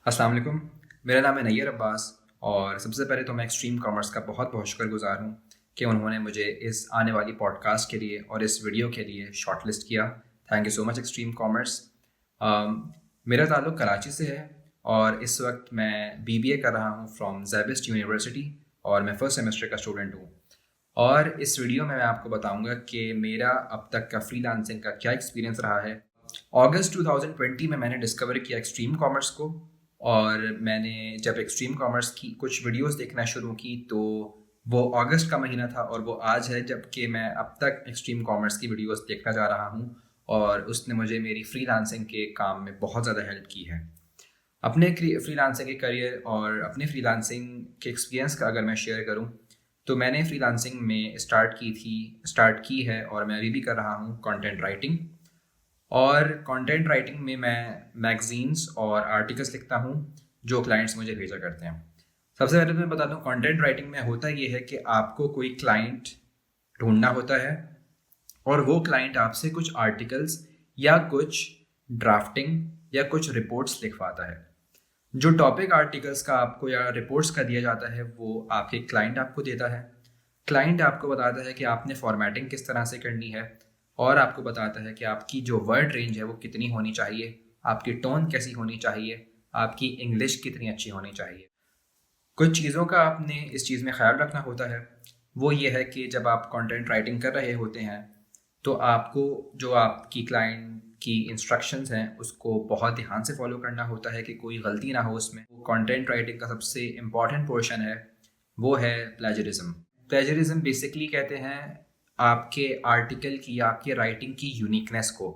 अस्सलाम वालेकुम। मेरा नाम है नैयर अब्बास और सबसे पहले तो मैं एक्सट्रीम कॉमर्स का बहुत बहुत शुक्रगुज़ार हूँ कि उन्होंने मुझे इस आने वाली पॉडकास्ट के लिए और इस वीडियो के लिए शॉर्टलिस्ट किया। Thank you so much extreme commerce. मेरा ताल्लुक़ कराची से है और इस वक्त मैं बीबीए कर रहा हूँ फ्रॉम ज़ेबिस्ट यूनिवर्सिटी और मैं फर्स्ट सेमेस्टर का स्टूडेंट हूँ। और इस वीडियो में मैं आपको बताऊंगा कि मेरा अब तक का फ्रीलांसिंग का क्या एक्सपीरियंस रहा है। अगस्त 2020 में मैंने डिस्कवर किया एक्सट्रीम कॉमर्स को और मैंने जब एक्सट्रीम कॉमर्स की कुछ वीडियोस देखना शुरू की तो वो अगस्त का महीना था और वो आज है जबकि मैं अब तक एक्सट्रीम कॉमर्स की वीडियोस देखता जा रहा हूँ और उसने मुझे मेरी फ्रीलांसिंग के काम में बहुत ज़्यादा हेल्प की है। अपने फ्रीलांसिंग के करियर और अपने फ्रीलांसिंग के एक्सपीरियंस का अगर मैं शेयर करूं तो मैंने फ्रीलांसिंग में स्टार्ट की है और मैं अभी भी कर रहा हूं कंटेंट राइटिंग। और कंटेंट राइटिंग में मैं मैगजीन्स और आर्टिकल्स लिखता हूं जो क्लाइंट्स मुझे भेजा करते हैं। सबसे पहले तो मैं बता दूं कंटेंट राइटिंग में होता ये है कि आपको कोई क्लाइंट ढूंढना होता है और वो क्लाइंट आपसे कुछ आर्टिकल्स या कुछ ड्राफ्टिंग या कुछ रिपोर्ट्स लिखवाता है। जो टॉपिक आर्टिकल्स का आपको या रिपोर्ट्स का दिया जाता है वो आपके क्लाइंट आपको देता है। क्लाइंट आपको बताता है कि आपने फॉर्मेटिंग किस तरह से करनी है और आपको बताता है कि आपकी जो वर्ड रेंज है वो कितनी होनी चाहिए, आपकी टोन कैसी होनी चाहिए, आपकी इंग्लिश कितनी अच्छी होनी चाहिए। कुछ चीज़ों का आपने इस चीज़ में ख्याल रखना होता है। वो ये है कि जब आप कंटेंट राइटिंग कर रहे होते हैं तो आपको जो आपकी क्लाइंट की इंस्ट्रक्शंस हैं उसको बहुत ध्यान से फॉलो करना होता है कि कोई गलती ना हो उसमें। कंटेंट राइटिंग का सबसे इम्पॉर्टेंट पोर्शन है वो है प्लेजरिज्म। प्लेजरिज्म बेसिकली कहते हैं आपके आर्टिकल की या आपके राइटिंग की यूनिकनेस को।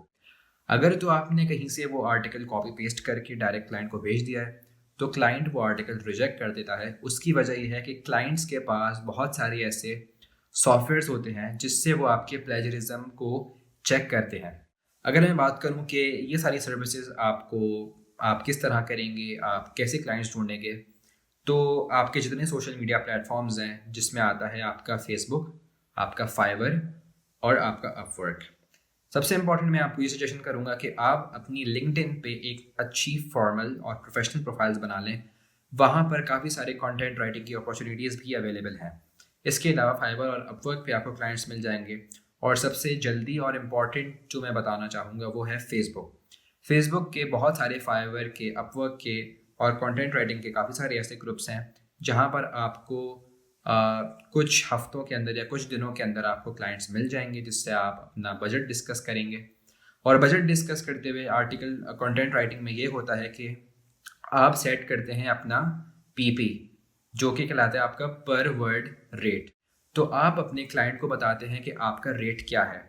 अगर तो आपने कहीं से वो आर्टिकल कॉपी पेस्ट करके डायरेक्ट क्लाइंट को भेज दिया है तो क्लाइंट वो आर्टिकल रिजेक्ट कर देता है। उसकी वजह यह है कि क्लाइंट्स के पास बहुत सारे ऐसे सॉफ्टवेयर्स होते हैं जिससे वो आपके प्लेजरिज्म को चेक करते हैं। अगर मैं बात करूं कि ये सारी सर्विसेज आप किस तरह करेंगे, आप कैसे क्लाइंट्स ढूंढेंगे, तो आपके जितने सोशल मीडिया प्लेटफॉर्म्स हैं जिसमें आता है आपका फेसबुक, आपका फाइवर और आपका अपवर्क। सबसे इम्पॉर्टेंट मैं आपको ये सजेशन करूँगा कि आप अपनी लिंक्डइन पे एक अच्छी फॉर्मल और प्रोफेशनल प्रोफाइल्स बना लें। वहाँ पर काफ़ी सारे कंटेंट राइटिंग की अपॉर्चुनिटीज़ भी अवेलेबल हैं। इसके अलावा फाइवर और अपवर्क पे आपको क्लाइंट्स मिल जाएंगे। और सबसे जल्दी और इम्पॉर्टेंट जो मैं बताना चाहूँगा वो है फेसबुक। फेसबुक के बहुत सारे, फाइवर के, अपवर्क के और कंटेंट राइटिंग के काफ़ी सारे ऐसे ग्रुप्स हैं जहाँ पर आपको कुछ हफ्तों के अंदर या कुछ दिनों के अंदर आपको क्लाइंट्स मिल जाएंगे जिससे आप अपना बजट डिस्कस करेंगे। और बजट डिस्कस करते हुए आर्टिकल कंटेंट राइटिंग में ये होता है कि आप सेट करते हैं अपना पीपी जो कि कहलाता है आपका पर वर्ड रेट। तो आप अपने क्लाइंट को बताते हैं कि आपका रेट क्या है।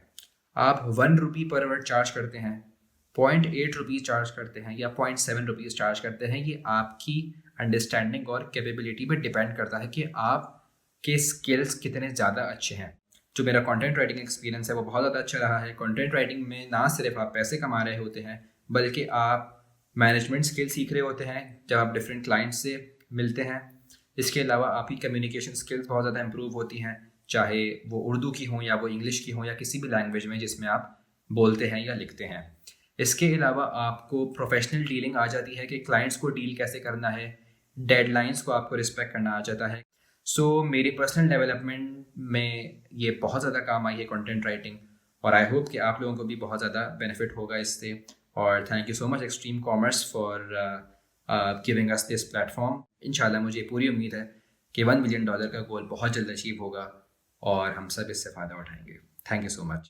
आप 1 रुपी पर वर्ड चार्ज करते हैं, 0.8 रुपीज़ चार्ज करते हैं या 0.7 रुपीज़ चार्ज करते हैं। ये आपकी अंडरस्टैंडिंग और कैपेबिलिटी पर डिपेंड करता है कि आपके स्किल्स कितने ज़्यादा अच्छे हैं। जो मेरा कंटेंट राइटिंग एक्सपीरियंस है वो बहुत ज़्यादा अच्छा रहा है। कंटेंट राइटिंग में ना सिर्फ आप पैसे कमा रहे होते हैं बल्कि आप मैनेजमेंट स्किल सीख रहे होते हैं जब आप डिफरेंट क्लाइंट्स से मिलते हैं। इसके अलावा आपकी कम्युनिकेशन स्किल्स बहुत ज़्यादा इंप्रूव होती हैं, चाहे वो उर्दू की हों या वो इंग्लिश की हों या किसी भी लैंग्वेज में जिसमें आप बोलते हैं या लिखते हैं। इसके अलावा आपको प्रोफेशनल डीलिंग आ जाती है कि क्लाइंट्स को डील कैसे करना है, डेडलाइंस को आपको रिस्पेक्ट करना आ जाता है। सो मेरी पर्सनल डेवलपमेंट में ये बहुत ज़्यादा काम आई है कंटेंट राइटिंग और आई होप कि आप लोगों को भी बहुत ज़्यादा बेनिफिट होगा इससे। और thank you so much extreme commerce for giving us this platform. इंशाल्लाह मुझे पूरी उम्मीद है कि $1 मिलियन का गोल बहुत जल्द अचीव होगा और हम सब इससे फ़ायदा उठाएंगे। Thank you so much.